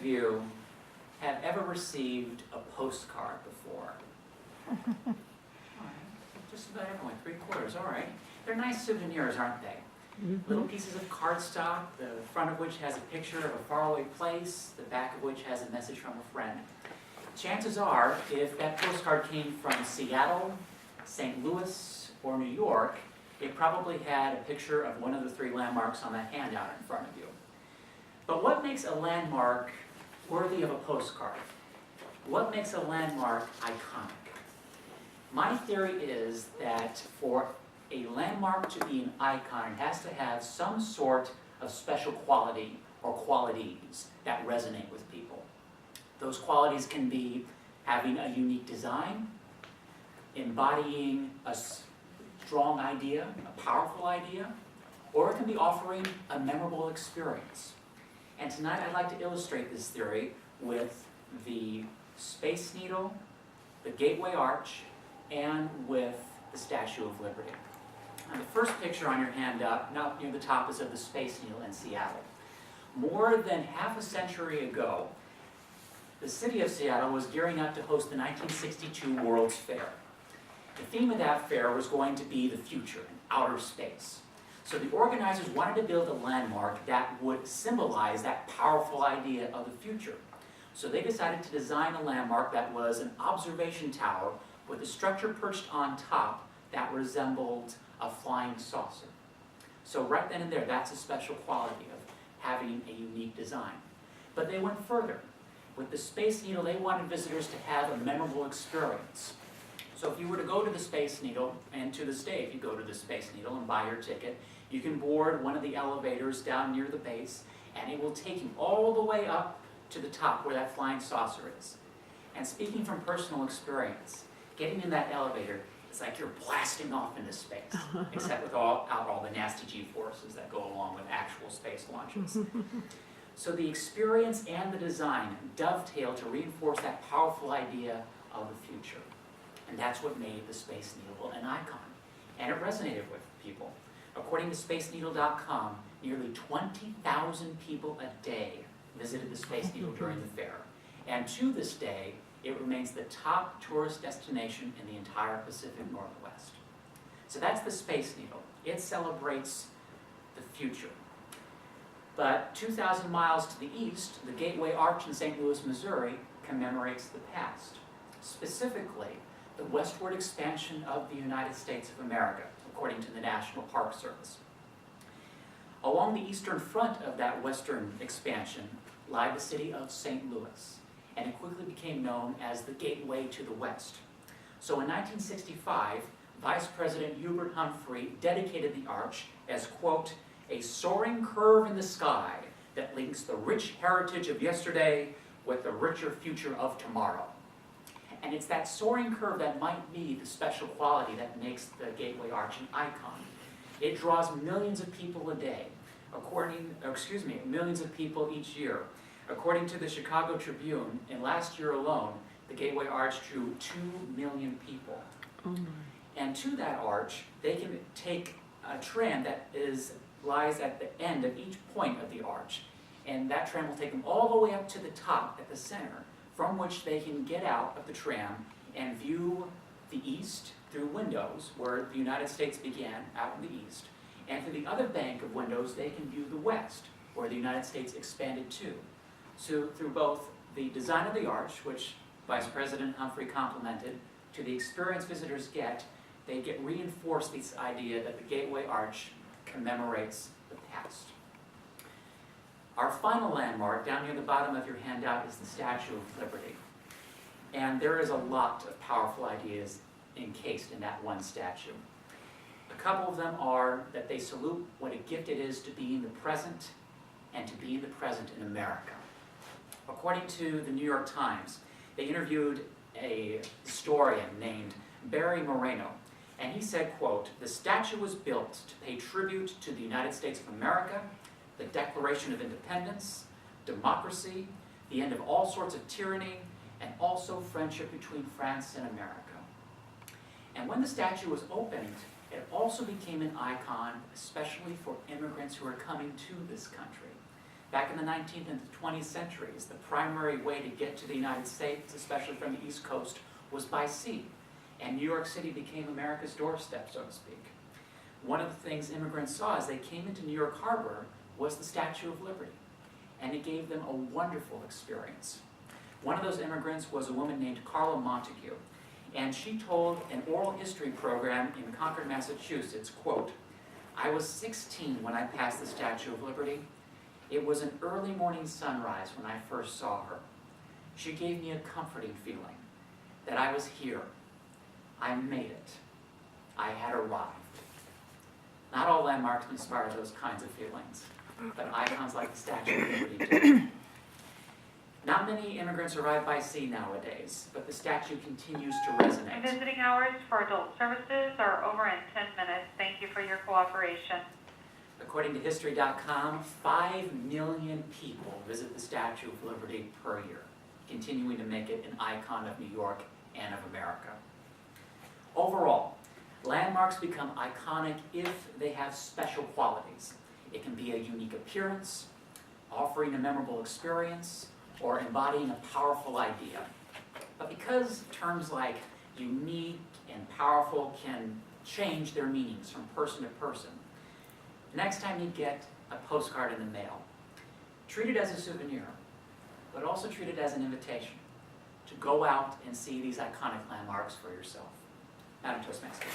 of you have ever received a postcard before? All right. Just about everyone, 3/4, all right. They're nice souvenirs, aren't they? Little pieces of cardstock, the front of which has a picture of a faraway place, the back of which has a message from a friend. Chances are, if that postcard came from Seattle, St. Louis, or New York, it probably had a picture of one of the 3 landmarks on that handout in front of you. But what makes a landmark worthy of a postcard? What makes a landmark iconic? My theory is that for a landmark to be an icon, it has to have some sort of special quality or qualities that resonate with people. Those qualities can be having a unique design, embodying a strong idea, a powerful idea, or it can be offering a memorable experience. And tonight I'd like to illustrate this theory with the Space Needle, the Gateway Arch, and with the Statue of Liberty. Now, the first picture on your handout, now near the top, is of the Space Needle in Seattle. More than half a century ago, the city of Seattle was gearing up to host the 1962 World's Fair. The theme of that fair was going to be the future, outer space. So the organizers wanted to build a landmark that would symbolize that powerful idea of the future. So they decided to design a landmark that was an observation tower with a structure perched on top that resembled a flying saucer. So right then and there, that's a special quality of having a unique design. But they went further. With the Space Needle, they wanted visitors to have a memorable experience. So if you were to go to the Space Needle, and to this day, if you go to the Space Needle and buy your ticket, you can board one of the elevators down near the base, and it will take you all the way up to the top where that flying saucer is. And speaking from personal experience, getting in that elevator, it's like you're blasting off into space, except without all the nasty G-forces that go along with actual space launches. So the experience and the design dovetail to reinforce that powerful idea of the future. And that's what made the Space Needle an icon. And it resonated with people. According to SpaceNeedle.com, nearly 20,000 people a day visited the Space Needle during the fair. And to this day, it remains the top tourist destination in the entire Pacific Northwest. So that's the Space Needle. It celebrates the future. But 2,000 miles to the east, the Gateway Arch in St. Louis, Missouri, commemorates the past. Specifically, the westward expansion of the United States of America, according to the National Park Service. Along the eastern front of that western expansion lie the city of St. Louis, and it quickly became known as the Gateway to the West. So in 1965, Vice President Hubert Humphrey dedicated the arch as, quote, a soaring curve in the sky that links the rich heritage of yesterday with the richer future of tomorrow. And it's that soaring curve that might be the special quality that makes the Gateway Arch an icon. It draws millions of people a day, millions of people each year. According to the Chicago Tribune, in last year alone, the Gateway Arch drew 2 million people. And to that arch, they can take a tram that lies at the end of each point of the arch. And that tram will take them all the way up to the top at the center, from which they can get out of the tram and view the east through windows where the United States began, out in the east. And through the other bank of windows, they can view the west, where the United States expanded to. So through both the design of the arch, which Vice President Humphrey complimented, to the experience visitors get, they get reinforced this idea that the Gateway Arch commemorates the past. Our final landmark, down near the bottom of your handout, is the Statue of Liberty. And there is a lot of powerful ideas encased in that one statue. A couple of them are that they salute what a gift it is to be in the present and to be in the present in America. According to the New York Times, they interviewed a historian named Barry Moreno, and he said, quote, the statue was built to pay tribute to the United States of America, the Declaration of Independence, democracy, the end of all sorts of tyranny, and also friendship between France and America. And when the statue was opened, it also became an icon, especially for immigrants who are coming to this country. Back in the 19th and the 20th centuries, the primary way to get to the United States, especially from the East Coast, was by sea. And New York City became America's doorstep, so to speak. One of the things immigrants saw as they came into New York Harbor was the Statue of Liberty. And it gave them a wonderful experience. One of those immigrants was a woman named Carla Montague. And she told an oral history program in Concord, Massachusetts, quote, "I was 16 when I passed the Statue of Liberty. It was an early morning sunrise when I first saw her. She gave me a comforting feeling that I was here. I made it. I had arrived." Not all landmarks inspire those kinds of feelings, but icons like the Statue of Liberty do. Not many immigrants arrive by sea nowadays, but the statue continues to resonate. Visiting hours for adult services are over in 10 minutes. Thank you for your cooperation. According to History.com, 5 million people visit the Statue of Liberty per year, continuing to make it an icon of New York and of America. Overall, landmarks become iconic if they have special qualities. It can be a unique appearance, offering a memorable experience, or embodying a powerful idea. But because terms like unique and powerful can change their meanings from person to person, next time you get a postcard in the mail, treat it as a souvenir, but also treat it as an invitation to go out and see these iconic landmarks for yourself. Madam Toastmaster.